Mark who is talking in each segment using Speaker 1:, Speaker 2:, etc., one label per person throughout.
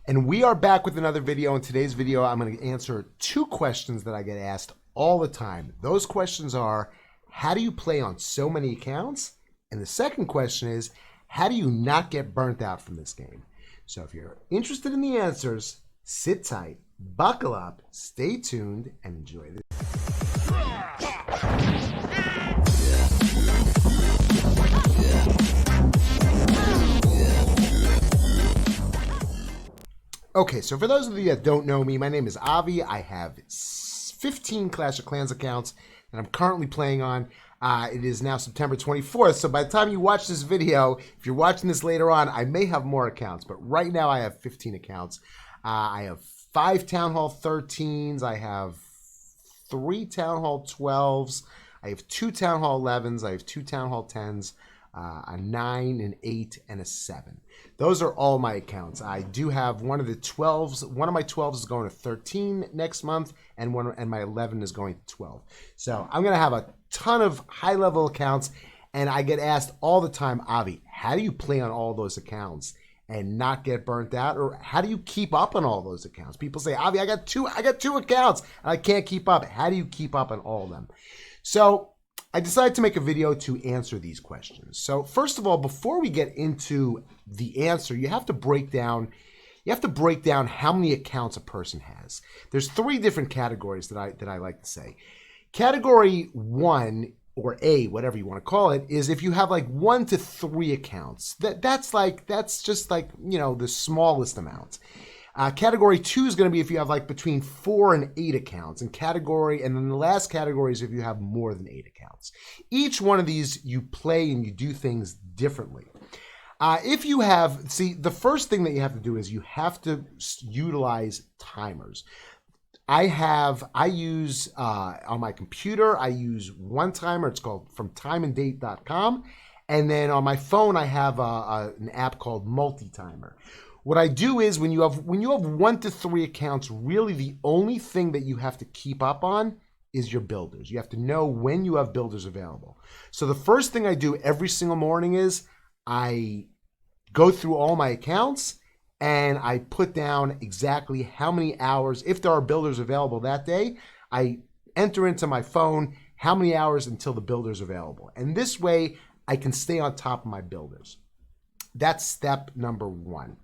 Speaker 1: And we are back with another video. In today's video, I'm going to answer two questions that I get asked all the time. Those questions are, how do you play on so many accounts? And the second question is, how do you not get burnt out from this game? So if you're interested in the answers, sit tight, buckle up, stay tuned, and enjoy this. Okay, so for those of you that don't know me, my name is Avi. I have 15 Clash of Clans accounts that I'm currently playing on. It is now September 24th, so by the time you watch this video, if you're watching this later on, I may have more accounts, but right now I have 15 accounts. I have 5 Town Hall 13s, I have 3 Town Hall 12s, I have 2 Town Hall 11s, I have 2 Town Hall 10s, a 9, an 8, and a 7. Those are all my accounts. I do have one of the 12s. One of my 12s is going to 13 next month, and my 11 is going to 12. So I'm going to have a ton of high-level accounts, and I get asked all the time, Avi, how do you play on all those accounts and not get burnt out? Or how do you keep up on all those accounts? People say, Avi, I got two accounts, and I can't keep up. How do you keep up on all of them? So I decided to make a video to answer these questions. So first of all, before we get into the answer, you have to break down how many accounts a person has. There's 3 different categories that I like to say. Category 1, or A, whatever you want to call it, is if you have like 1 to 3 accounts. That's just like, you know, the smallest amount. Category 2 is going to be if you have like between 4 and 8 accounts. And then the last category is if you have more than 8 accounts. Each one of these you play and you do things differently. The first thing that you have to do is you have to utilize timers. I use on my computer, I use one timer. It's called from timeanddate.com. And then on my phone, I have an app called Multi-Timer. What I do is when you have 1 to 3 accounts, really the only thing that you have to keep up on is your builders. You have to know when you have builders available. So the first thing I do every single morning is I go through all my accounts and I put down exactly how many hours, if there are builders available that day, I enter into my phone how many hours until the builder's available. And this way I can stay on top of my builders. That's step number 1.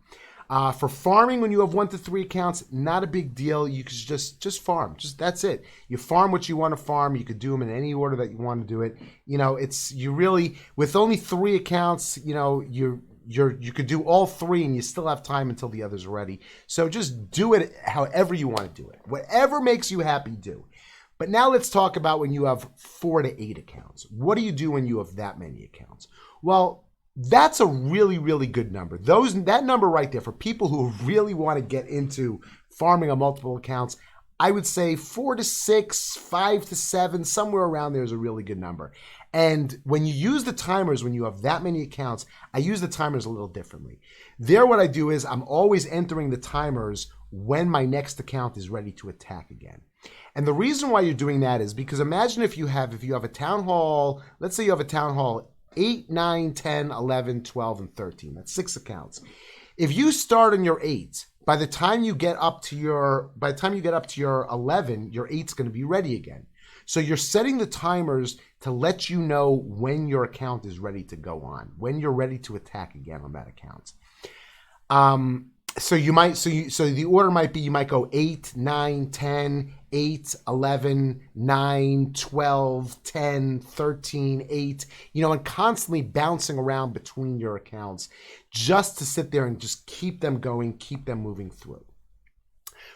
Speaker 1: For farming, when you have 1 to 3 accounts, not a big deal. You can just farm. That's it. You farm what you want to farm. You could do them in any order that you want to do it. You know, with only 3 accounts, you know, you could do all 3 and you still have time until the others are ready. So just do it however you want to do it. Whatever makes you happy, do. But now let's talk about when you have 4 to 8 accounts. What do you do when you have that many accounts? Well, that's a really, really good number. That number right there, for people who really want to get into farming on multiple accounts, I would say 4 to 6, 5 to 7, somewhere around there is a really good number. And when you use the timers, when you have that many accounts, I use the timers a little differently. There, what I do is I'm always entering the timers when my next account is ready to attack again. And the reason why you're doing that is because imagine if you have a town hall, let's say you have a town hall 8, 9, 10, 11, 12, and 13. That's 6 accounts. If you start on your 8, by the time you get up to your 11, your 8's going to be ready again. So you're setting the timers to let you know when your account is ready to go on, when you're ready to attack again on that account. So the order might be, you might go 8, 9, 10, 8, 11, 9, 12, 10, 13, 8, you know, and constantly bouncing around between your accounts just to sit there and just keep them going, keep them moving through.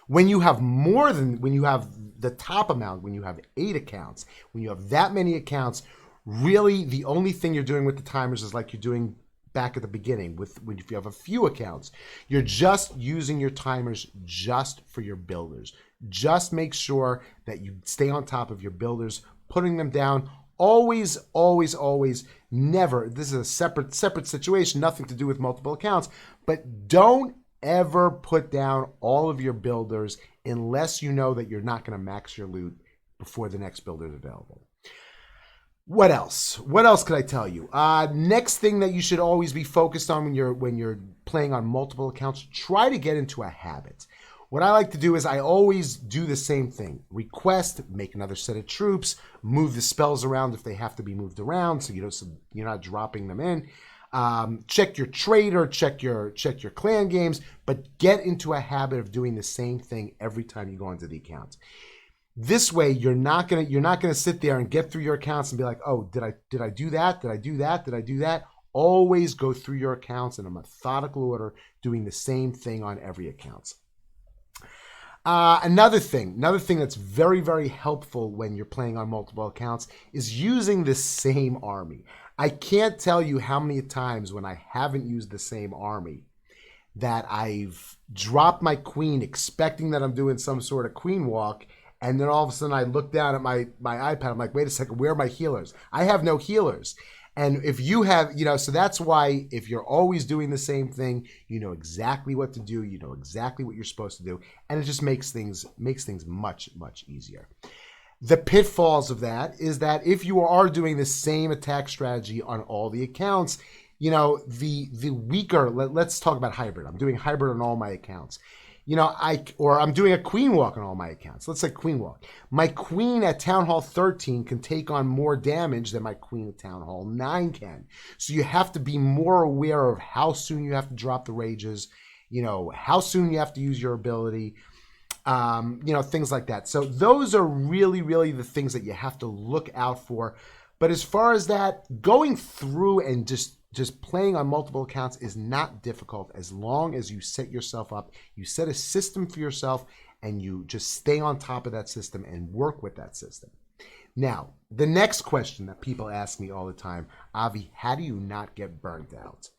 Speaker 1: When you have the top amount, when you have 8 accounts, when you have that many accounts, really the only thing you're doing with the timers is like you're doing back at the beginning if you have a few accounts. You're just using your timers just for your builders. Just make sure that you stay on top of your builders, putting them down. Always, always, always, never. This is a separate situation, nothing to do with multiple accounts, but don't ever put down all of your builders unless you know that you're not going to max your loot before the next builder is available. What else? What else could I tell you? Next thing that you should always be focused on when you're playing on multiple accounts, try to get into a habit. What I like to do is I always do the same thing. Request, make another set of troops, move the spells around if they have to be moved around, so you're not dropping them in. Check your trader, check your clan games, but get into a habit of doing the same thing every time you go into the account. This way, you're not gonna sit there and get through your accounts and be like, oh, did I do that? Did I do that? Did I do that? Always go through your accounts in a methodical order, doing the same thing on every account. Another thing that's very, very helpful when you're playing on multiple accounts is using the same army. I can't tell you how many times when I haven't used the same army that I've dropped my queen expecting that I'm doing some sort of queen walk, and then all of a sudden I look down at my iPad. I'm like, wait a second, where are my healers? I have no healers. And if you have, so that's why if you're always doing the same thing, you know exactly what to do, you know exactly what you're supposed to do, and it just makes things much, much easier. The pitfalls of that is that if you are doing the same attack strategy on all the accounts, the weaker, let's talk about hybrid. I'm doing hybrid on all my accounts. I'm doing a queen walk on all my accounts. Let's say queen walk. My queen at Town Hall 13 can take on more damage than my queen at Town Hall 9 can. So you have to be more aware of how soon you have to drop the rages, how soon you have to use your ability, things like that. So those are really, really the things that you have to look out for. But as far as that, going through and just playing on multiple accounts is not difficult as long as you set yourself up, you set a system for yourself, and you just stay on top of that system and work with that system. Now, the next question that people ask me all the time, Avi, how do you not get burnt out?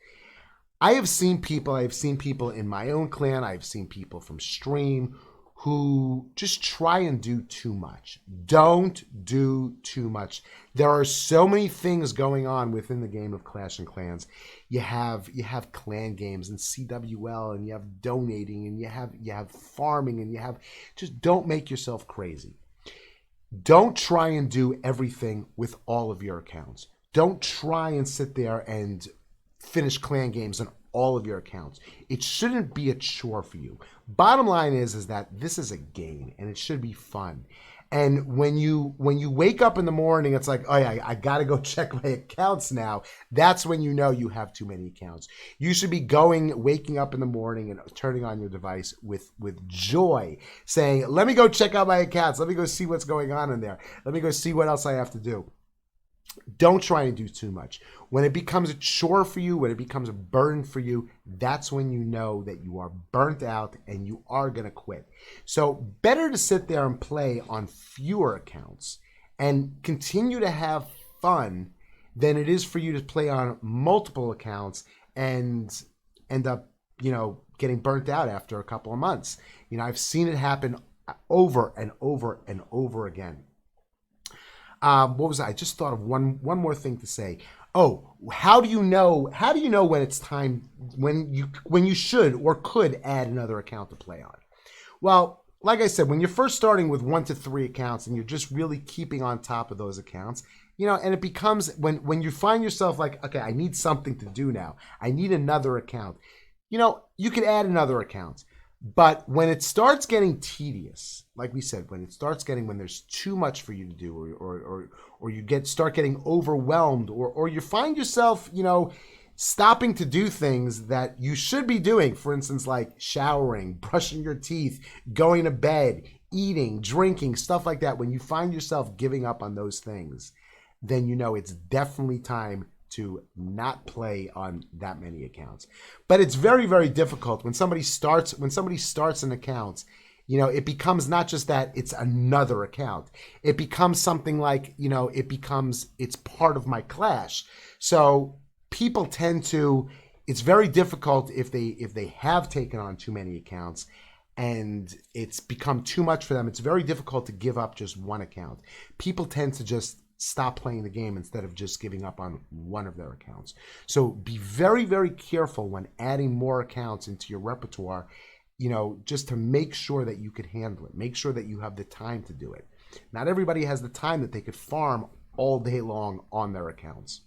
Speaker 1: I've seen people in my own clan, I've seen people from stream who just try and do too much. Don't do too much. There are so many things going on within the game of Clash and Clans. You have clan games and CWL, and you have donating, and you have farming, and just don't make yourself crazy. Don't try and do everything with all of your accounts. Don't try and sit there and finish clan games on all of your accounts. It shouldn't be a chore for you. Bottom line is that this is a game and it should be fun. And when you wake up in the morning, it's like, oh yeah, I gotta go check my accounts now. That's when you know you have too many accounts. You should be waking up in the morning and turning on your device with joy, saying, let me go check out my accounts. Let me go see what's going on in there. Let me go see what else I have to do. Don't try and do too much. When it becomes a chore for you, when it becomes a burden for you, that's when you know that you are burnt out and you are going to quit. So better to sit there and play on fewer accounts and continue to have fun than it is for you to play on multiple accounts and end up, getting burnt out after a couple of months. I've seen it happen over and over and over again. What was that? I just thought of one more thing to say. Oh, how do you know when it's time, when you should or could add another account to play on? Well, like I said, when you're first starting with 1 to 3 accounts and you're just really keeping on top of those accounts, and it becomes when you find yourself like, okay, I need something to do now. I need another account. You could add another account. But when it starts getting tedious, like we said, when there's too much for you to do, or you start getting overwhelmed, or you find yourself, stopping to do things that you should be doing, for instance, like showering, brushing your teeth, going to bed, eating, drinking, stuff like that. When you find yourself giving up on those things, then it's definitely time to not play on that many accounts. But it's very, very difficult when somebody starts an account. It becomes not just that it's another account. It becomes something like, it's part of my Clash. So people it's very difficult if they have taken on too many accounts and it's become too much for them. It's very difficult to give up just one account. People tend to just stop playing the game instead of just giving up on one of their accounts. So be very, very careful when adding more accounts into your repertoire, just to make sure that you could handle it. Make sure that you have the time to do it. Not everybody has the time that they could farm all day long on their accounts.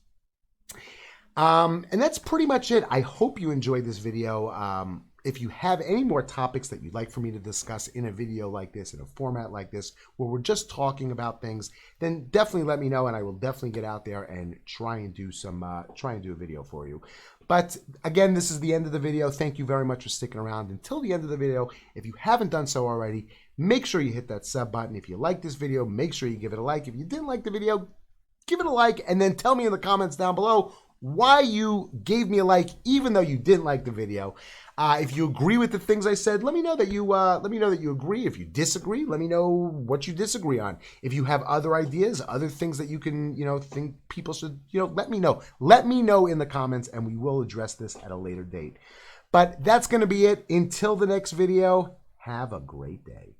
Speaker 1: And that's pretty much it. I hope you enjoyed this video. If you have any more topics that you'd like for me to discuss in a video like this, in a format like this, where we're just talking about things, then definitely let me know, and I will definitely get out there and try and do a video for you. But again, this is the end of the video. Thank you very much for sticking around until the end of the video. If you haven't done so already, make sure you hit that sub button. If you like this video, make sure you give it a like. If you didn't like the video, give it a like, and then tell me in the comments down below why you gave me a like even though you didn't like the video. If you agree with the things I said, let me know that you agree. If you disagree, let me know what you disagree on. If you have other ideas, other things that you can, think people should, let me know. Let me know in the comments, and we will address this at a later date. But that's going to be it. Until the next video, have a great day.